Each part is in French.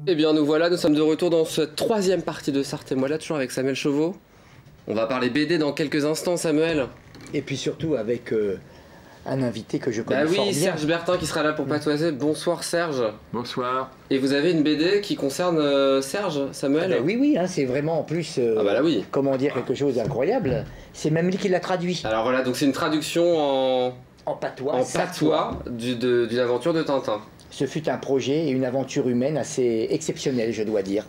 Eh bien nous voilà, nous sommes de retour dans cette troisième partie de Sarthe et moi là, toujours avec Samuel Chauveau. On va parler BD dans quelques instants, Samuel. Et puis surtout avec un invité que je connais fort bien. Serge Bertin qui sera là pour patoiser. Bonsoir Serge. Bonsoir. Et vous avez une BD qui concerne Serge, Samuel? Oui, hein, c'est vraiment en plus, oui. comment dire, quelque chose d'incroyable. C'est même lui qui l'a traduit. Alors voilà, donc c'est une traduction en patois, d'une aventure de Tintin. Ce fut un projet et une aventure humaine assez exceptionnelle, je dois dire.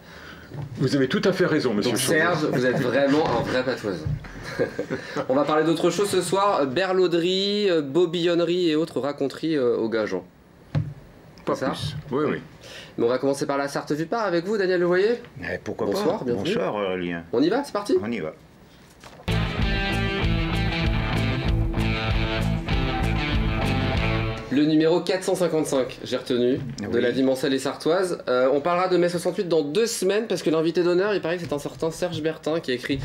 Vous avez tout à fait raison, monsieur. Donc Serge, vous êtes vraiment un vrai patoiseur. On va parler d'autre chose ce soir, berlauderie, bobillonnerie et autres raconteries au Gageon. Pas plus. Oui, oui. Mais on va commencer par la Sarthe vue par avec vous, Daniel Levoyer. Pourquoi Bonsoir, pas. bienvenue. Bonsoir, Aurélien. On y va, c'est parti? On y va. Le numéro 455, j'ai retenu, de la vie mancelle et sartoise. On parlera de mai 68 dans 2 semaines, parce que l'invité d'honneur, il paraît que c'est un certain Serge Bertin qui a écrit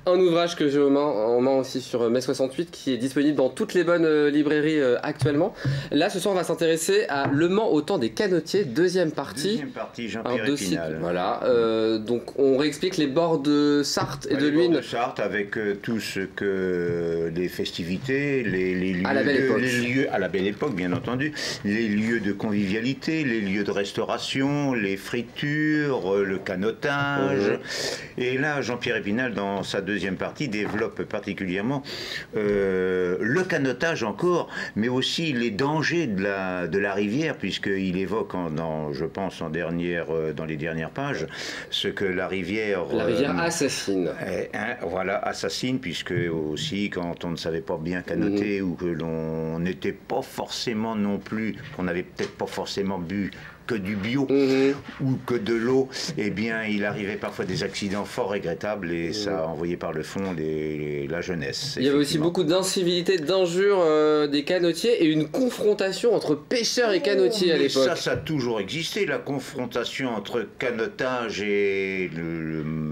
un ouvrage que j'ai en main aussi sur mai 68, qui est disponible dans toutes les bonnes librairies actuellement. Là, ce soir, on va s'intéresser à Le Mans au temps des canotiers, deuxième partie. Deuxième partie, Jean-Pierre Épinal. Voilà, donc on réexplique les bords de Sarthe et de Luynes. De Sarthe avec tout ce que les festivités, les lieux, à la belle époque. Les lieux à la belle époque, bien entendu, les lieux de convivialité, les lieux de restauration, les fritures, le canotage. Et là, Jean-Pierre Épinal, dans sa deuxième partie, développe particulièrement le canotage encore, mais aussi les dangers de la rivière, puisqu'il évoque, je pense, dans les dernières pages, ce que la rivière... La rivière assassine. Voilà, assassine, puisque aussi, quand on ne savait pas bien canoter, ou que l'on n'était pas forcément non plus, qu'on n'avait peut-être pas forcément bu que du bio ou que de l'eau, eh bien il arrivait parfois des accidents fort regrettables et ça envoyait par le fond la jeunesse. Il y avait aussi beaucoup d'incivilité, d'injures des canotiers et une confrontation entre pêcheurs et canotiers à l'époque. Ça a toujours existé, la confrontation entre canotage et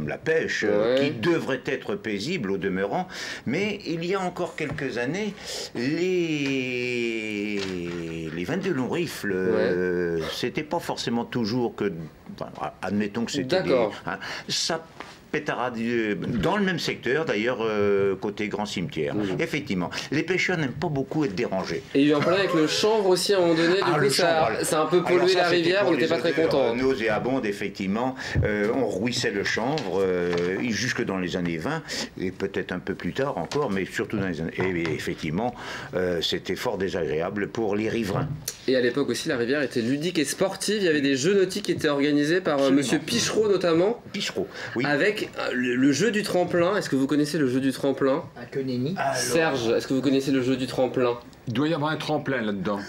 la pêche, qui devrait être paisible au demeurant, mais il y a encore quelques années, les 22 longs rifles, c'était pas forcément toujours que... Enfin, admettons que c'était... D'accord. Ça pétarade dans le même secteur, d'ailleurs, côté Grand Cimetière. Effectivement, les pêcheurs n'aiment pas beaucoup être dérangés. Et il y a eu un problème avec le chanvre aussi à un moment donné, du coup ça a un peu pollué la rivière, on n'était pas très contents. Nauséabonde, effectivement. On rouissait le chanvre jusque dans les années 20, et peut-être un peu plus tard encore, mais surtout dans les années... Et effectivement, c'était fort désagréable pour les riverains. Et à l'époque aussi, la rivière était ludique et sportive, il y avait des jeux nautiques qui étaient organisés par monsieur Pichereau notamment. Pichereau, oui. Avec le jeu du tremplin. Est-ce que vous connaissez le jeu du tremplin? Que nenni. Serge, est-ce que vous connaissez le jeu du tremplin? Il doit y avoir un tremplin là-dedans.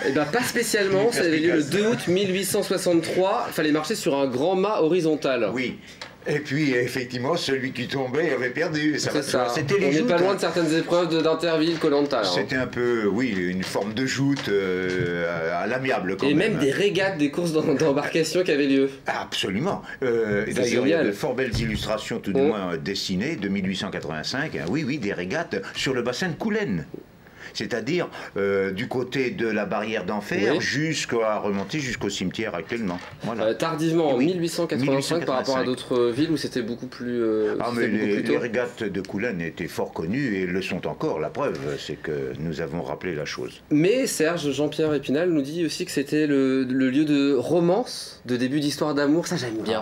Eh bien pas spécialement, ça avait lieu le 2 août 1863, il fallait marcher sur un grand mât horizontal. Oui. Et puis, effectivement, celui qui tombait avait perdu. C'est ça. C'était les On n'est joutes, pas loin de certaines épreuves d'Interville, Koh-Lanta. C'était un peu, oui, une forme de joute à l'amiable. Et même des régates, des courses d'embarcation qui avaient lieu. Absolument. D'ailleurs, il y a de fort belles illustrations, tout du moins dessinées, de 1885. Oui, des régates sur le bassin de Coulennes. C'est-à-dire du côté de la barrière d'Enfer jusqu'à remonter jusqu'au cimetière actuellement. Voilà. Tardivement, en 1885 par rapport à d'autres villes où c'était beaucoup plus mais les régates de Coulennes étaient fort connues et le sont encore. La preuve, c'est que nous avons rappelé la chose. Mais Serge, Jean-Pierre Épinal nous dit aussi que c'était le lieu de romance, de début d'histoire d'amour. Ça, j'aime bien.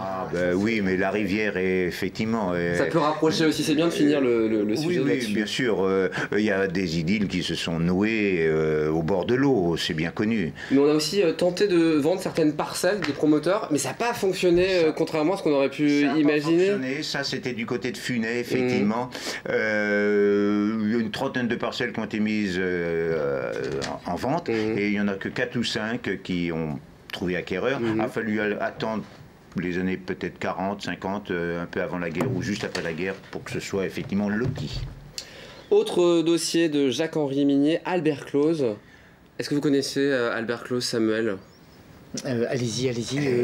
Oui, mais la rivière est effectivement... Ça peut rapprocher aussi, c'est bien de finir le sujet là-dessus. Oui, bien sûr. Il y a des idylles qui se sont noués au bord de l'eau, c'est bien connu. Mais on a aussi tenté de vendre certaines parcelles des promoteurs, mais ça n'a pas fonctionné contrairement à ce qu'on aurait pu imaginer. Ça, c'était du côté de Funès, effectivement. Il y a une trentaine de parcelles qui ont été mises en vente, et il n'y en a que 4 ou 5 qui ont trouvé acquéreur. Il a fallu attendre les années peut-être 40, 50, un peu avant la guerre ou juste après la guerre pour que ce soit effectivement loti. Autre dossier de Jacques-Henri Minier, Albert Close. Est-ce que vous connaissez Albert Close, Samuel? Allez-y,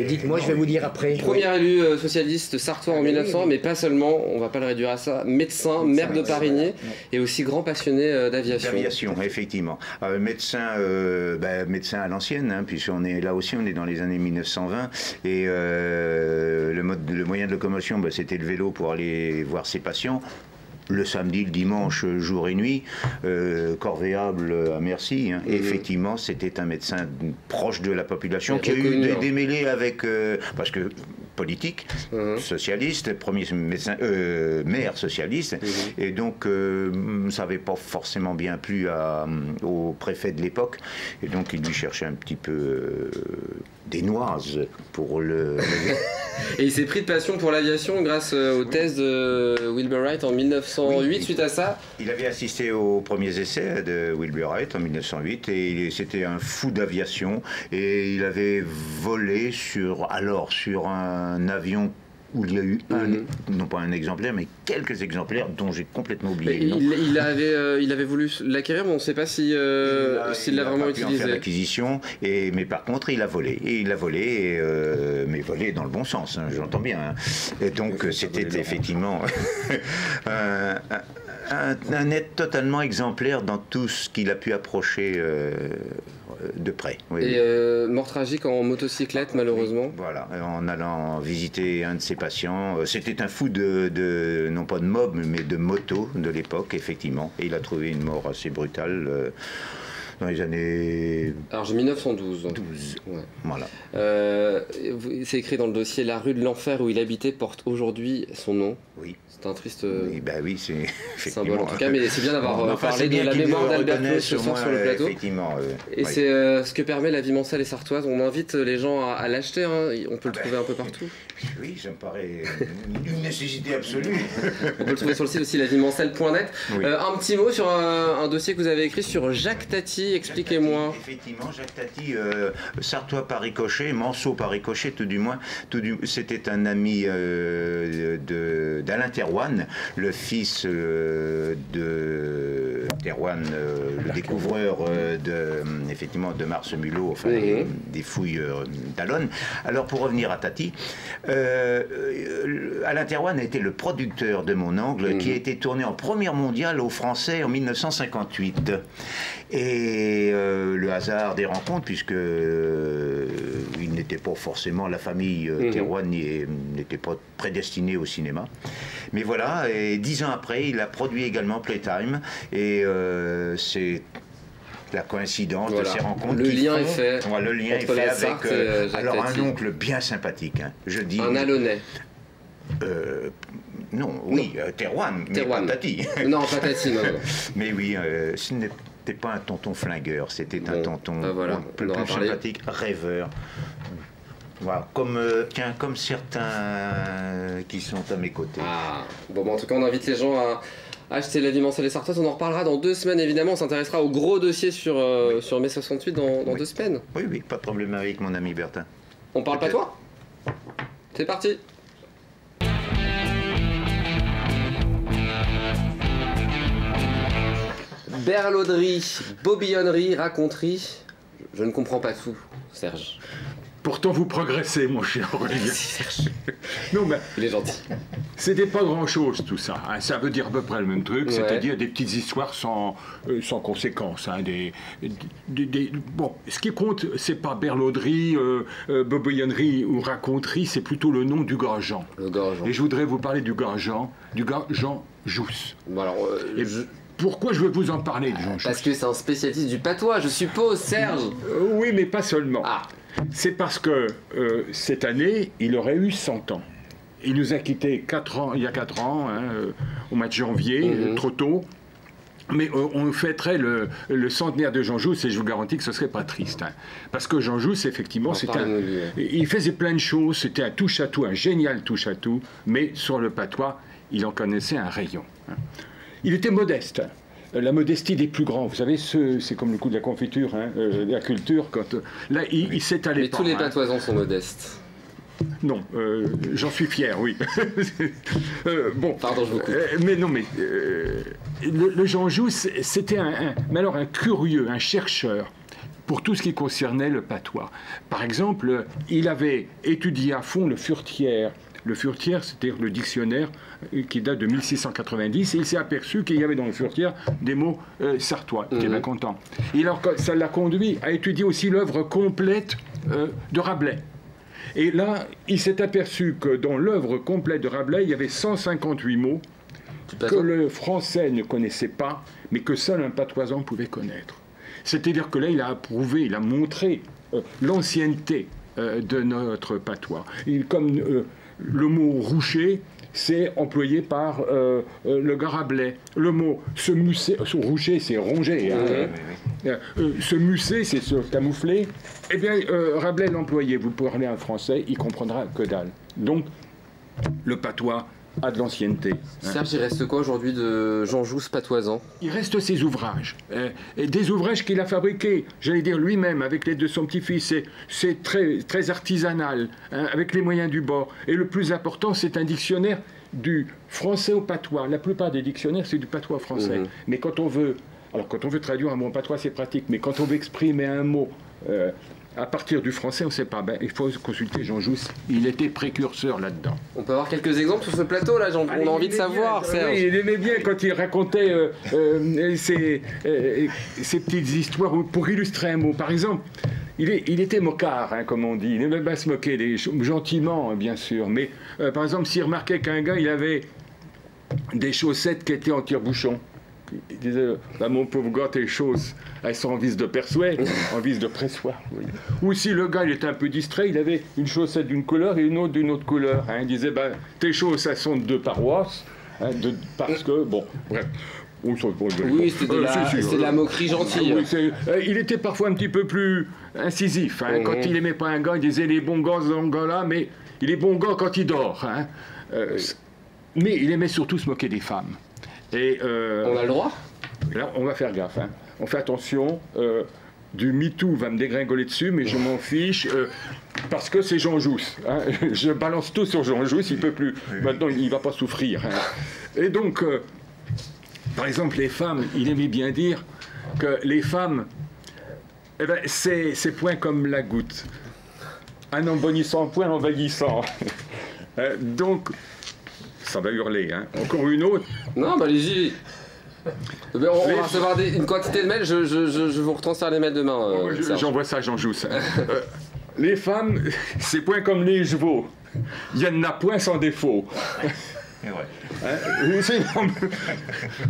dites-moi, je vais vous dire après. Premier élu socialiste sartois en 1900, mais pas seulement, on va pas le réduire à ça, médecin, maire de Parigny, et aussi grand passionné d'aviation. D'aviation, effectivement. Médecin à l'ancienne, hein, puisqu'on est là aussi, on est dans les années 1920, et le moyen de locomotion, c'était le vélo pour aller voir ses patients. Le samedi, le dimanche, jour et nuit, corvéable à merci. Hein. Et effectivement, c'était un médecin proche de la population qui a eu des démêlés avec... parce que politique, socialiste, premier médecin, maire socialiste, et donc ça n'avait pas forcément bien plu au préfet de l'époque, et donc il lui cherchait un petit peu des noises pour le... Et il s'est pris de passion pour l'aviation grâce aux thèses de Wilbur Wright en 1908. Suite à ça, il avait assisté aux premiers essais de Wilbur Wright en 1908 et c'était un fou d'aviation et il avait volé sur un avion où il y a eu non pas un exemplaire, mais quelques exemplaires dont j'ai complètement oublié le nom. Il avait voulu l'acquérir, mais on ne sait pas s'il l'a vraiment utilisé. Il a faire l'acquisition, mais par contre, il a volé. Et il a volé, mais volé dans le bon sens, hein, j'entends bien. Hein. Et donc, c'était effectivement un être totalement exemplaire dans tout ce qu'il a pu approcher de près. Oui. Et mort tragique en motocyclette, malheureusement. Voilà, en allant visiter un de ses patients. C'était un fou non pas de mob, mais de moto de l'époque, effectivement. Et il a trouvé une mort assez brutale. Dans les années... Alors j'ai 1912. 12. Ouais. Voilà. C'est écrit dans le dossier, la rue de l'Enfer où il habitait porte aujourd'hui son nom. Oui. C'est un triste oui, c'est symbole en tout cas, mais c'est bien d'avoir parlé de la mémoire d'Albert Claude ce soir sur le plateau. Et c'est ce que permet la vie mancelle et sartoise. On invite les gens à l'acheter, hein. On peut le trouver un peu partout. Oui, ça me paraît une nécessité absolue. On peut le trouver sur le site aussi, laviemancelle.net. Oui. Un petit mot sur un dossier que vous avez écrit sur Jacques Tati, expliquez-moi. Effectivement, Jacques Tati, sartois par ricochet, manceau par ricochet, tout du moins. C'était un ami d'Alain Thérouanne, le fils de Thérouanne, le découvreur de Mars Mulot, enfin, des fouilles d'Alonne. Alors, pour revenir à Tati, Alain Thérouanne a été le producteur de Mon Angle, qui a été tourné en première mondiale aux Français en 1958. Et le hasard des rencontres, puisque il n'était pas forcément, la famille Thérouanne n'était pas prédestinée au cinéma. Mais voilà, et 10 ans après, il a produit également Playtime, et c'est la coïncidence de ces rencontres. Le lien est fait. Le lien est fait avec alors un oncle bien sympathique. Hein, je dis. Un Alonnais. Non, oui, Thérouanne, mais pas Tati. Non, pas Tati, non. Mais oui, ce n'était pas un tonton flingueur, c'était un tonton plus sympathique, rêveur. Voilà, comme certains qui sont à mes côtés. Ah, bon, en tout cas, on invite les gens à acheter La Vie mancelle et sartoise. On en reparlera dans 2 semaines, évidemment. On s'intéressera au gros dossier sur mai 68 dans 2 semaines. Oui, pas de problème avec mon ami Bertin. On parle pas toi ? C'est parti. Berlauderie, bobillonnerie, raconterie. Je ne comprends pas tout, Serge. Pourtant, vous progressez, mon cher Olivier. Merci, Serge. Non, mais il est gentil. C'était pas grand-chose, tout ça. Hein. Ça veut dire à peu près le même truc, c'est-à-dire des petites histoires sans conséquence. Hein. Bon, ce qui compte, c'est pas berlauderie, bobillonnerie ou raconterie, c'est plutôt le nom du gars Jean. Le gars Jean. Et je voudrais vous parler du gars Jean Jousse. Bon, alors, pourquoi je veux vous en parler de Jean Jousse ? Parce que c'est un spécialiste du patois, je suppose, Serge. Oui, mais pas seulement. Ah. C'est parce que cette année, il aurait eu 100 ans. Il nous a quittés il y a 4 ans, hein, au mois de janvier, trop tôt. Mais on fêterait le centenaire de Jean Jousse et je vous garantis que ce ne serait pas triste. Hein. Parce que Jean Jousse, effectivement, il faisait plein de choses. C'était un touche-à-tout, un génial touche-à-tout. Mais sur le patois, il en connaissait un rayon. Hein. Il était modeste. La modestie des plus grands, vous savez, c'est comme le coup de la confiture, hein, de la culture. Là, il s'étalait pas. Mais tous les patoisans sont modestes. Non, j'en suis fier, oui. Bon. Pardon, je vous coupe. Mais non, mais le Jean Jousse, c'était un curieux, un chercheur. pour tout ce qui concernait le patois. Par exemple, il avait étudié à fond le Furetière. Le Furetière, c'était le dictionnaire qui date de 1690, et il s'est aperçu qu'il y avait dans le Furetière des mots sartois. Il était bien content. Et alors, ça l'a conduit à étudier aussi l'œuvre complète de Rabelais. Et là, il s'est aperçu que dans l'œuvre complète de Rabelais, il y avait 158 mots que le français ne connaissait pas, mais que seul un patoisan pouvait connaître. C'est-à-dire que là, il a approuvé, il a montré l'ancienneté de notre patois. Comme le mot roucher, c'est employé par le gars Rabelais. Le mot se musser, roucher, c'est ronger. Hein. Se musser, c'est se camoufler. Eh bien, Rabelais l'employait. Vous parlez un français, il comprendra que dalle. Donc, le patois a de l'ancienneté. Serge, il reste quoi aujourd'hui de Jean Jousse patoisan? Il reste ses ouvrages. Et des ouvrages qu'il a fabriqués, j'allais dire lui-même, avec l'aide de son petit-fils. C'est très, très artisanal, hein, avec les moyens du bord. Et le plus important, c'est un dictionnaire du français au patois. La plupart des dictionnaires, c'est du patois français. Mais quand on veut traduire un mot en patois, c'est pratique. Mais quand on veut exprimer un mot à partir du français, on ne sait pas. Il faut consulter Jean Jousse. Il était précurseur là-dedans. On peut avoir quelques exemples sur ce plateau, là, Jean. On a envie de savoir, Serge. Oui, il aimait bien quand il racontait ces petites histoires pour illustrer un mot. Par exemple, il était mocard, hein, comme on dit. Il n'aimait pas se moquer, gentiment, bien sûr. Mais, par exemple, s'il remarquait qu'un gars, il avait des chaussettes qui étaient en tire-bouchon, il disait, mon pauvre gars, tes choses, elles sont en vis de perçois, en vis de pressoir. Oui. Ou si le gars, il était un peu distrait, il avait une chaussette d'une couleur et une autre d'une autre couleur. Hein. Il disait, tes choses, elles sont de deux paroisses, hein, parce que, bon, bref. Oui, c'était de la moquerie gentille. Oui, il était parfois un petit peu plus incisif. Hein. Quand il aimait pas un gars, il disait, les bons gars, ce gars-là, mais il est bon gars quand il dort. Hein. Mais il aimait surtout se moquer des femmes. Et, on a le droit. Là, on va faire gaffe. Hein. On fait attention. Du MeToo va me dégringoler dessus, mais je m'en fiche parce que c'est Jean Jousse. Hein. Je balance tout sur Jean Jousse, il ne peut plus. Maintenant, il ne va pas souffrir. Hein. Et donc, par exemple, les femmes, il aimait bien dire que les femmes, eh ben, c'est point comme la goutte. Un embonnissant, point envahissant. Donc, ça va hurler, hein. Encore une autre. Non, allez-y. On va recevoir une quantité de mails, je vous retransfère les mails demain. J'envoie ça à Jean Jousse. Les femmes, c'est point comme les chevaux. Il y en a point sans défaut. C'est vrai.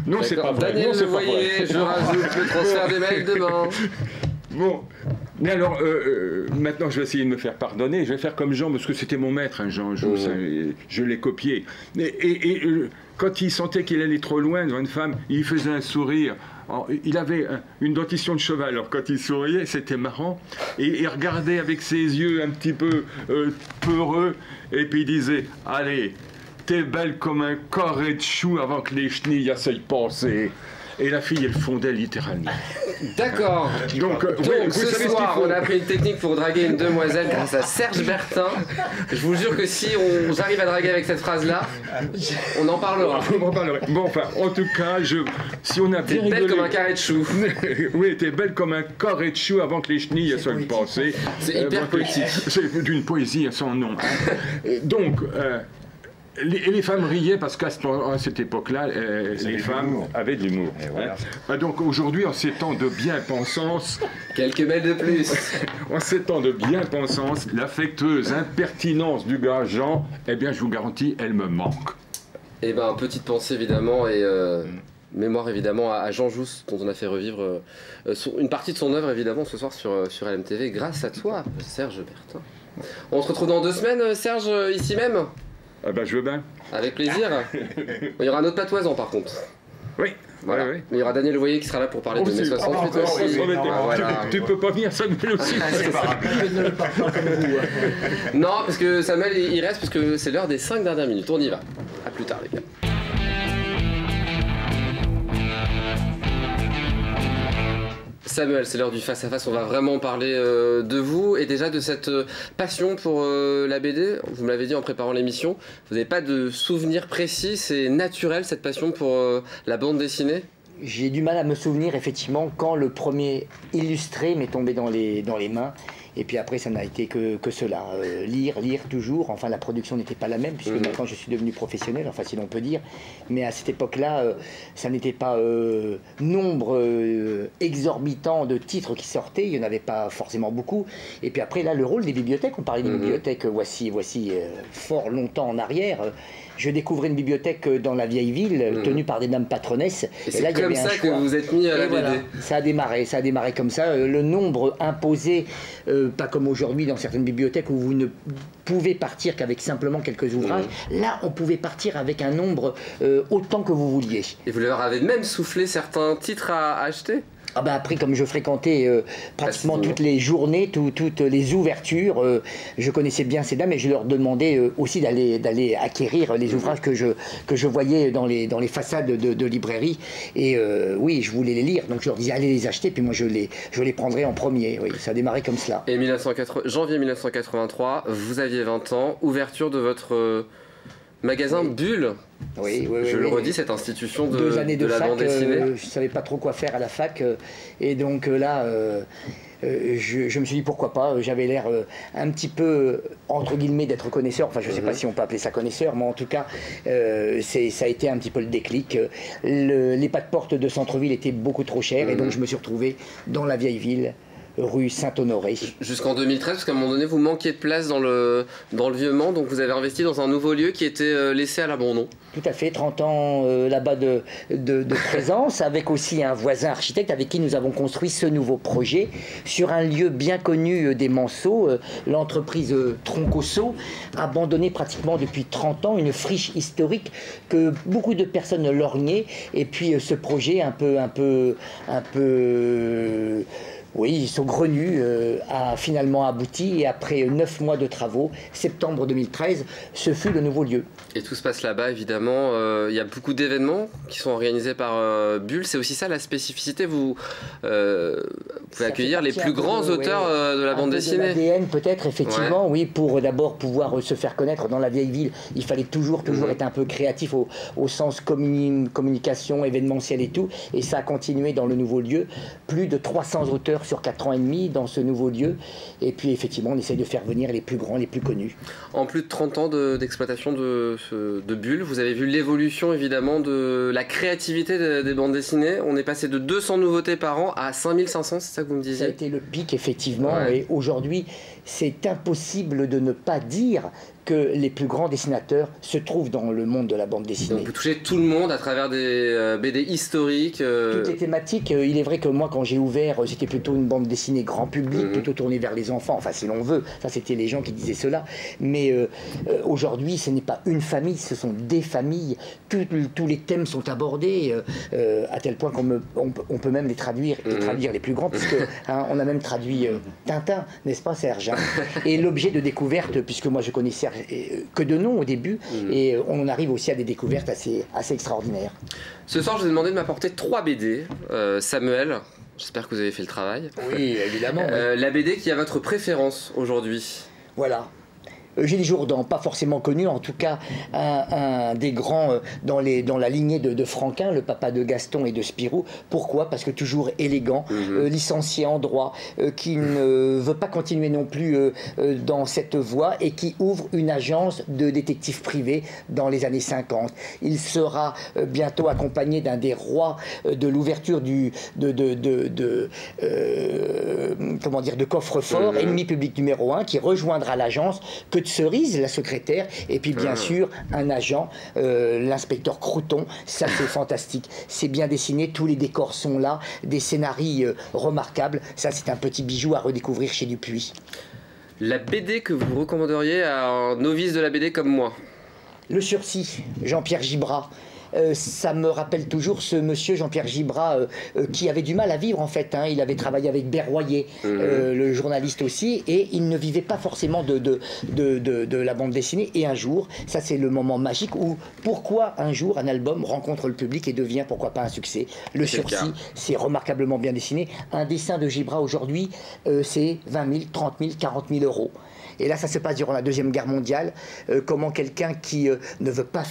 Non, c'est pas vrai. Daniel, non, pas vrai. Je rajoute le transfert des mails demain. Bon, mais alors, maintenant je vais essayer de me faire pardonner, je vais faire comme Jean, parce que c'était mon maître, hein, Jean Jousse, je l'ai copié. Et quand il sentait qu'il allait trop loin devant une femme, il faisait un sourire. Alors, il avait une dentition de cheval, alors quand il souriait, c'était marrant. Et il regardait avec ses yeux un petit peu peureux, et puis il disait, allez, t'es belle comme un carré de chou avant que les chenilles essayent de passer. Et la fille, elle fondait littéralement. D'accord. Donc ce soir, on a appris une technique pour draguer une demoiselle grâce à Serge Bertin. Je vous jure que si j'arrive à draguer avec cette phrase-là, on en parlera. On en parlera. Bon, enfin, en tout cas, si on a bien rigolé... T'es belle comme un carré de chou. Oui, t'es belle comme un carré de chou avant que les chenilles soient passées. C'est hyper poétique. C'est d'une poésie à son nom. Donc... les femmes riaient parce qu'à cette époque-là, les femmes avaient de l'humour. Voilà. Hein. Donc aujourd'hui, en ces temps de bien-pensance... Quelques mails de plus. En ces temps de bien-pensance, l'affectueuse impertinence du gars Jean, eh bien je vous garantis, elle me manque. Eh bien, petite pensée évidemment et... mémoire évidemment à Jean Jousse, dont on a fait revivre une partie de son œuvre évidemment ce soir sur LMTV, grâce à toi, Serge Bertin. On se retrouve dans 2 semaines, Serge, ici même. Ah ben je veux bien. Avec plaisir. Il y aura un autre patoisan par contre. Oui. Voilà. Oui. Il y aura Daniel Voyer qui sera là pour parler de mai 68 aussi. Tu peux pas venir, Samuel aussi. Non, parce que Samuel il reste parce que c'est l'heure des 5 dernières minutes. On y va. À plus tard les gars. Samuel, c'est l'heure du face-à-face, on va vraiment parler de vous et déjà de cette passion pour la BD. Vous me l'avez dit en préparant l'émission, vous n'avez pas de souvenir précis, c'est naturel cette passion pour la bande dessinée? J'ai du mal à me souvenir effectivement quand le premier illustré m'est tombé dans les mains. Et puis après, ça n'a été que cela. Lire toujours. Enfin, la production n'était pas la même, puisque maintenant je suis devenu professionnel, enfin, si l'on peut dire. Mais à cette époque-là, ça n'était pas nombre exorbitant de titres qui sortaient. Il n'y en avait pas forcément beaucoup. Et puis après, là, le rôle des bibliothèques. On parlait des bibliothèques, voici fort longtemps en arrière. Je découvrais une bibliothèque dans la vieille ville, tenue par des dames patronesses. Et c'est là, comme ça que vous vous êtes mis à la BD. Voilà, ça a démarré comme ça. Le nombre imposé, pas comme aujourd'hui dans certaines bibliothèques où vous ne pouvez partir qu'avec simplement quelques ouvrages. Là, on pouvait partir avec un nombre autant que vous vouliez. Et vous leur avez même soufflé certains titres à acheter? Ah bah après, comme je fréquentais pratiquement toutes les journées, toutes les ouvertures, je connaissais bien ces dames et je leur demandais aussi d'aller acquérir les ouvrages que je voyais dans les façades de librairie. Et oui, je voulais les lire, donc je leur disais allez les acheter, puis moi je les prendrais en premier. Oui, ça a démarré comme cela. Et janvier 1983, vous aviez 20 ans, ouverture de votre magasin Bulle. Oui, je le redis, cette institution de 2 années de la fac, bande dessinée. Je ne savais pas trop quoi faire à la fac. Et donc là, je me suis dit pourquoi pas. J'avais l'air un petit peu, entre guillemets, d'être connaisseur. Enfin, je ne sais pas si on peut appeler ça connaisseur, mais en tout cas, ça a été un petit peu le déclic. Les pas de porte de centre-ville étaient beaucoup trop chers. Et donc, je me suis retrouvé dans la vieille ville, rue Saint-Honoré. Jusqu'en 2013, parce qu'à un moment donné, vous manquiez de place dans le vieux Mans, donc vous avez investi dans un nouveau lieu qui était laissé à l'abandon. Tout à fait, 30 ans là-bas de présence, avec aussi un voisin architecte avec qui nous avons construit ce nouveau projet sur un lieu bien connu des Manceaux, l'entreprise Troncoso, abandonnée pratiquement depuis 30 ans, une friche historique que beaucoup de personnes lorgnaient, et puis ce projet un peu oui, saugrenu a finalement abouti et après 9 mois de travaux, septembre 2013, ce fut le nouveau lieu. Et tout se passe là-bas, évidemment. Il y a beaucoup d'événements qui sont organisés par Bulle. C'est aussi ça la spécificité. Vous pouvez accueillir les plus grands auteurs de la bande dessinée. l'ADN peut-être, effectivement, oui, pour d'abord pouvoir se faire connaître dans la vieille ville. Il fallait toujours être un peu créatif au sens communication, événementiel et tout. Et ça a continué dans le nouveau lieu. Plus de 300 auteurs sur 4 ans et demi dans ce nouveau lieu. Et puis effectivement, on essaie de faire venir les plus grands, les plus connus. En plus de 30 ans d'exploitation de Bulle, vous avez vu l'évolution évidemment de la créativité des bandes dessinées. On est passé de 200 nouveautés par an à 5500, c'est ça que vous me disiez? Ça a été le pic, effectivement. Ouais. Et aujourd'hui, c'est impossible de ne pas dire que les plus grands dessinateurs se trouvent dans le monde de la bande dessinée. Donc vous touchez tout le monde à travers des BD historiques. Toutes les thématiques. Il est vrai que moi, quand j'ai ouvert, c'était plutôt une bande dessinée grand public, plutôt tournée vers les enfants, enfin si l'on veut. Ça, c'était les gens qui disaient cela. Mais aujourd'hui, ce n'est pas une famille, ce sont des familles. Tous les thèmes sont abordés, à tel point qu'on peut même les traduire, et traduire les plus grands, puisque on a même traduit Tintin, n'est-ce pas Serge? Et l'objet de découverte, puisque moi je connaissais que de nom au début, et on arrive aussi à des découvertes assez extraordinaires. Ce soir, je vous ai demandé de m'apporter 3 BD. Samuel, j'espère que vous avez fait le travail. Oui, évidemment. Oui. La BD qui a votre préférence aujourd'hui? Voilà. Eugénie Jourdan, pas forcément connu, en tout cas un des grands dans la lignée de Franquin, le papa de Gaston et de Spirou. Pourquoi? Parce que toujours élégant, licencié en droit, qui ne veut pas continuer non plus dans cette voie et qui ouvre une agence de détectives privés dans les années 50. Il sera bientôt accompagné d'un des rois de l'ouverture de coffre-fort, ennemi public numéro 1, qui rejoindra l'agence, que de Cerise, la secrétaire, et puis bien sûr un agent, l'inspecteur Crouton. Ça, c'est fantastique. C'est bien dessiné, tous les décors sont là, des scénarios remarquables. Ça, c'est un petit bijou à redécouvrir chez Dupuis. La BD que vous recommanderiez à un novice de la BD comme moi? Le Sursis, Jean-Pierre Gibrat. Ça me rappelle toujours ce monsieur Jean-Pierre Gibrat qui avait du mal à vivre en fait. Il avait travaillé avec Berroyer, le journaliste aussi, et il ne vivait pas forcément de la bande dessinée. Et un jour, ça c'est le moment magique où pourquoi un jour un album rencontre le public et devient pourquoi pas un succès. Le Sursis, c'est remarquablement bien dessiné. Un dessin de Gibrat aujourd'hui, c'est 20 000, 30 000, 40 000 euros. Et là, ça se passe durant la Deuxième Guerre mondiale. Comment quelqu'un qui ne veut pas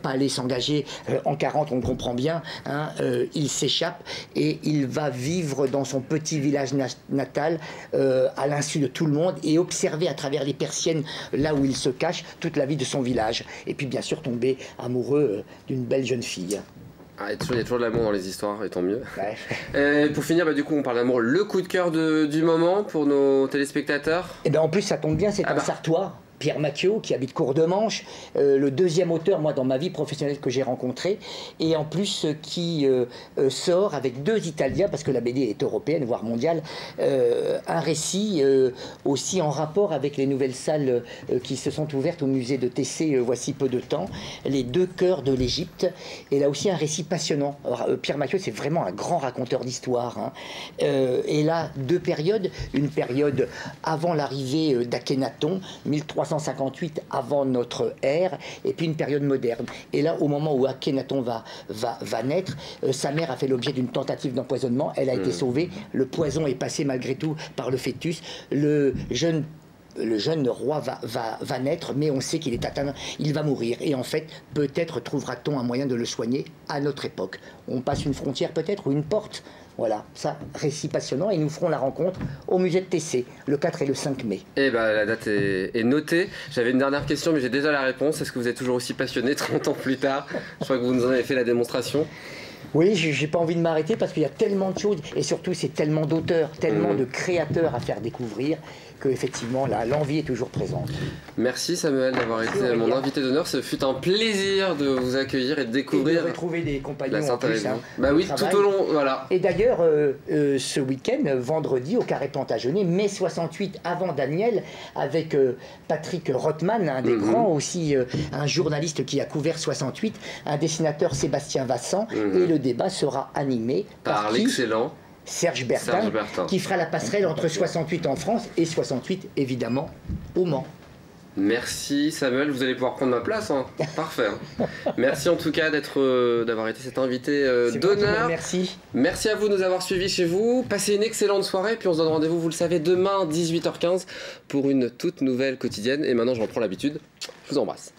aller s'engager engagé en 40, on le comprend bien, hein, il s'échappe et il va vivre dans son petit village natal à l'insu de tout le monde et observer à travers les persiennes, là où il se cache, toute la vie de son village. Et puis bien sûr tomber amoureux d'une belle jeune fille. Ah, il y a toujours de l'amour dans les histoires, et tant mieux. Ouais. Pour finir, du coup, on parle d'amour. Le coup de cœur du moment pour nos téléspectateurs. Et bien en plus, ça tombe bien, c'est un Sartois. Pierre Mathieu, qui habite Courdemanche, le deuxième auteur, moi, dans ma vie professionnelle que j'ai rencontré, et en plus qui sort avec 2 Italiens, parce que la BD est européenne, voire mondiale, un récit aussi en rapport avec les nouvelles salles qui se sont ouvertes au musée de Tessé voici peu de temps, les 2 cœurs de l'Égypte, et là aussi un récit passionnant. Alors, Pierre Mathieu, c'est vraiment un grand raconteur d'histoire, hein. Et là, 2 périodes, une période avant l'arrivée d'Akhénaton, 1358 avant notre ère, et puis une période moderne. Et là, au moment où Akhénaton va naître, sa mère a fait l'objet d'une tentative d'empoisonnement, elle a été sauvée, le poison est passé malgré tout par le fœtus, le jeune roi va naître, mais on sait qu'il est atteint, il va mourir. Et en fait, peut-être trouvera-t-on un moyen de le soigner à notre époque. On passe une frontière peut-être, ou une porte. Voilà, ça, récit passionnant, et nous ferons la rencontre au musée de Tessé, le 4 et le 5 mai. Eh ben, la date est notée. J'avais une dernière question, mais j'ai déjà la réponse. Est-ce que vous êtes toujours aussi passionné 30 ans plus tard? Je crois que vous nous en avez fait la démonstration. Oui, j'ai pas envie de m'arrêter parce qu'il y a tellement de choses, et surtout c'est tellement d'auteurs, tellement de créateurs à faire découvrir, que effectivement l'envie est toujours présente. Merci Samuel d'avoir été mon invité d'honneur. Ce fut un plaisir de vous accueillir et de découvrir. Et de retrouver des compagnons en plus, hein, bah oui, tout au long, voilà. Et d'ailleurs, ce week-end, vendredi, au Carré Plantagenet, mai 68, avant Daniel, avec Patrick Rothman, un des grands aussi, un journaliste qui a couvert 68, un dessinateur Sébastien Vassan, et le débat sera animé par l'excellent Serge Bertin, qui fera la passerelle entre 68 en France et 68 évidemment au Mans. Merci Samuel, vous allez pouvoir prendre ma place, hein. Parfait. Merci en tout cas d'avoir été cet invité d'honneur. Merci. Merci à vous de nous avoir suivis chez vous. Passez une excellente soirée, puis on se donne rendez-vous, vous le savez, demain 18h15 pour une toute nouvelle quotidienne. Et maintenant je reprends l'habitude. Je vous embrasse.